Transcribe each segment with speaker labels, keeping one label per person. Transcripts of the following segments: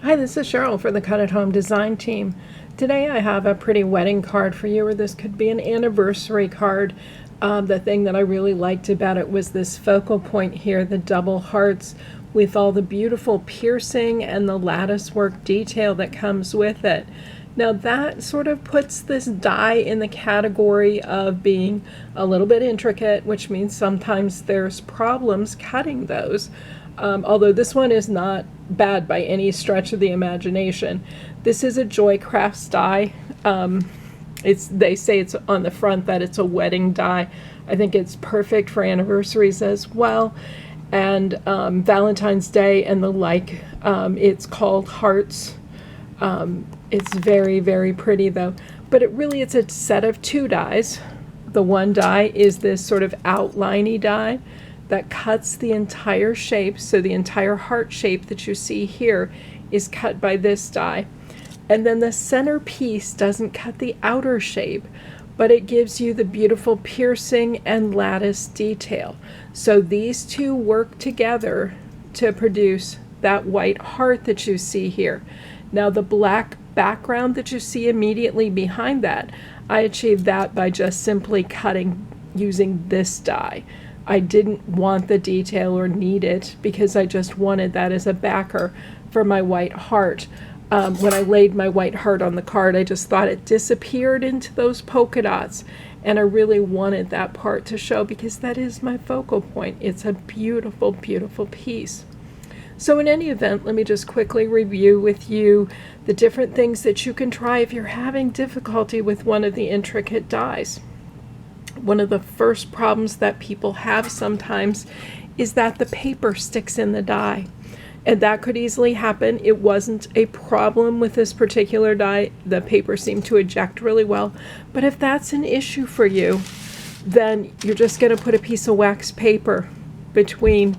Speaker 1: Hi, this is Cheryl for the Cut at Home design team. Today I have a pretty wedding card for you, or this could be an anniversary card. The thing that I really liked about it was this focal point here, the double hearts with all the beautiful piercing and the lattice work detail that comes with it. Now that sort of puts this die in the category of being a little bit intricate, which means sometimes there's problems cutting those. Although this one is not bad by any stretch of the imagination. This is a JoyCrafts die. They say it's on the front that it's a wedding die. I think it's perfect for anniversaries as well, and Valentine's Day and the like. It's called Hearts. It's very, very pretty though. But it's a set of two dies. The one die is this sort of outliney die that cuts the entire shape, so the entire heart shape that you see here is cut by this die. And then the center piece doesn't cut the outer shape, but it gives you the beautiful piercing and lattice detail. So these two work together to produce that white heart that you see here. Now the black background that you see immediately behind that, I achieved that by just simply cutting using this die. I didn't want the detail or need it because I just wanted that as a backer for my white heart. When I laid my white heart on the card, I just thought it disappeared into those polka dots, and I really wanted that part to show because that is my focal point. It's a beautiful, beautiful piece. So in any event, let me just quickly review with you the different things that you can try if you're having difficulty with one of the intricate dies. One of the first problems that people have sometimes is that the paper sticks in the die. And that could easily happen. It wasn't a problem with this particular die. The paper seemed to eject really well. But if that's an issue for you, then you're just going to put a piece of wax paper between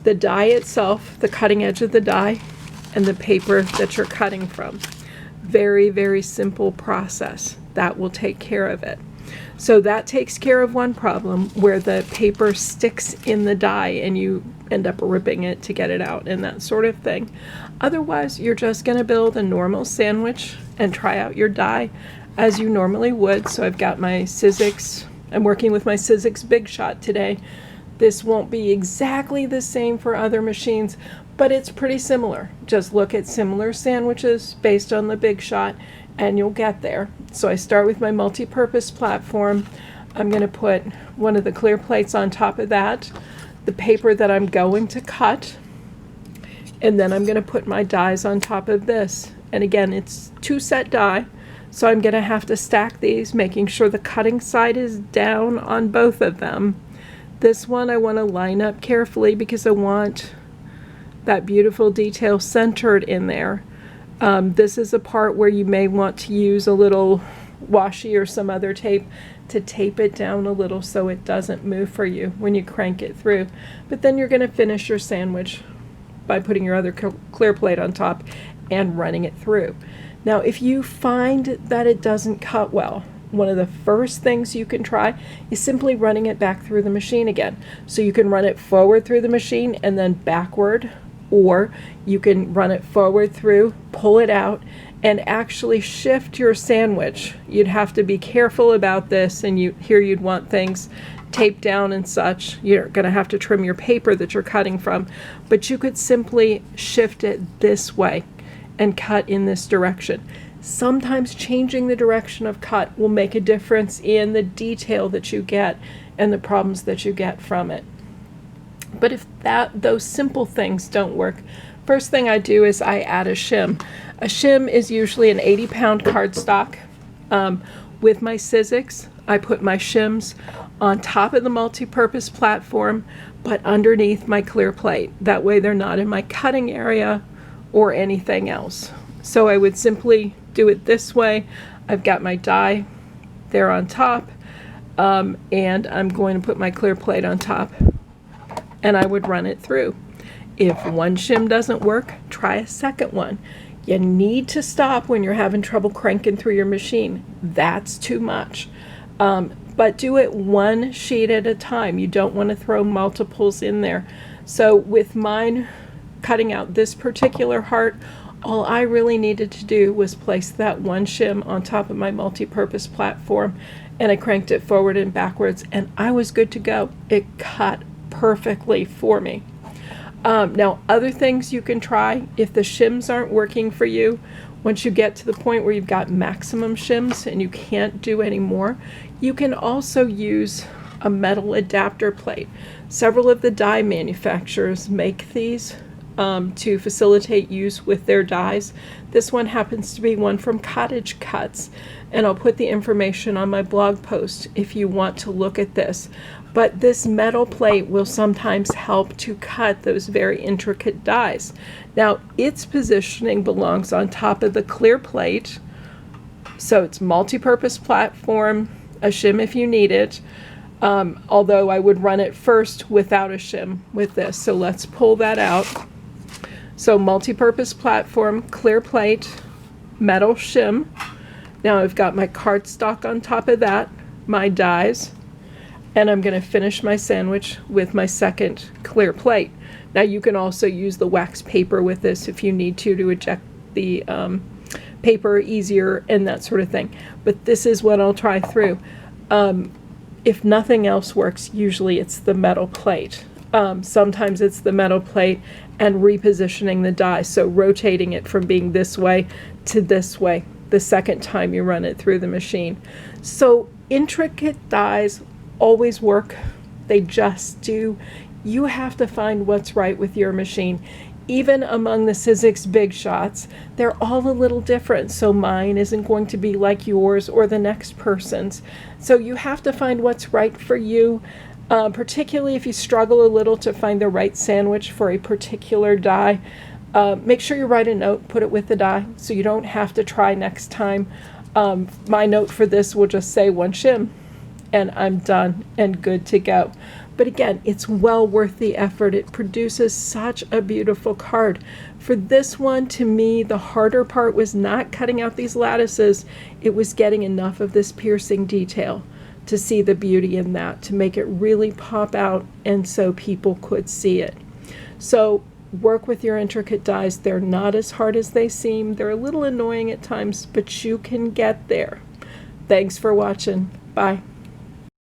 Speaker 1: the die itself, the cutting edge of the die, and the paper that you're cutting from. Very, very simple process. That will take care of it. So that takes care of one problem where the paper sticks in the die and you end up ripping it to get it out and that sort of thing. Otherwise, you're just going to build a normal sandwich and try out your die as you normally would. So I've got my Sizzix. I'm working with my Sizzix Big Shot today. This won't be exactly the same for other machines, but it's pretty similar. Just look at similar sandwiches based on the Big Shot and you'll get there. So I start with my multi-purpose platform. I'm going to put one of the clear plates on top of that, the paper that I'm going to cut, and then I'm going to put my dies on top of this. And again, it's two set die, so I'm going to have to stack these, making sure the cutting side is down on both of them. This one I want to line up carefully because I want that beautiful detail centered in there. This is a part where you may want to use a little washi or some other tape to tape it down a little so it doesn't move for you when you crank it through. But then you're going to finish your sandwich by putting your other clear plate on top and running it through. Now, if you find that it doesn't cut well, one of the first things you can try is simply running it back through the machine again. So you can run it forward through the machine and then backward, or you can run it forward through, pull it out, and actually shift your sandwich. You'd have to be careful about this, and you'd want things taped down and such. You're going to have to trim your paper that you're cutting from, but you could simply shift it this way and cut in this direction. Sometimes changing the direction of cut will make a difference in the detail that you get and the problems that you get from it. But if those simple things don't work, first thing I do is I add a shim. A shim is usually an 80-pound cardstock. With my Sizzix, I put my shims on top of the multi-purpose platform, but underneath my clear plate. That way they're not in my cutting area or anything else. So I would simply do it this way. I've got my die there on top, and I'm going to put my clear plate on top, and I would run it through. If one shim doesn't work, try a second one. You need to stop when you're having trouble cranking through your machine. That's too much. But do it one sheet at a time. You don't want to throw multiples in there. So with mine cutting out this particular heart, All I really needed to do was place that one shim on top of my multi-purpose platform, and I cranked it forward and backwards, and I was good to go. It cut perfectly for me. Now, other things you can try, if the shims aren't working for you, once you get to the point where you've got maximum shims and you can't do any more, you can also use a metal adapter plate. Several of the die manufacturers make these to facilitate use with their dies. This one happens to be one from Cottage Cuts, and I'll put the information on my blog post if you want to look at this. But this metal plate will sometimes help to cut those very intricate dies. Now, its positioning belongs on top of the clear plate, so it's multi-purpose platform, a shim if you need it, although I would run it first without a shim with this. So let's pull that out. So multi-purpose platform, clear plate, metal shim. Now I've got my cardstock on top of that, my dies, and I'm going to finish my sandwich with my second clear plate. Now you can also use the wax paper with this if you need to eject the paper easier and that sort of thing. But this is what I'll try through. If nothing else works, usually it's the metal plate. Sometimes it's the metal plate and repositioning the die, so rotating it from being this way to this way the second time you run it through the machine. So intricate dies always work. They just do. You have to find what's right with your machine. Even among the Sizzix Big Shots, they're all a little different, so mine isn't going to be like yours or the next person's. So you have to find what's right for you, particularly if you struggle a little to find the right sandwich for a particular die. Make sure you write a note, put it with the die, so you don't have to try next time. My note for this will just say one shim, and I'm done and good to go. But again, it's well worth the effort. It produces such a beautiful card. For this one, to me, the harder part was not cutting out these lattices. It was getting enough of this piercing detail to see the beauty in that, to make it really pop out and so people could see it. So work with your intricate dies. They're not as hard as they seem. They're a little annoying at times, but you can get there. Thanks for watching. Bye.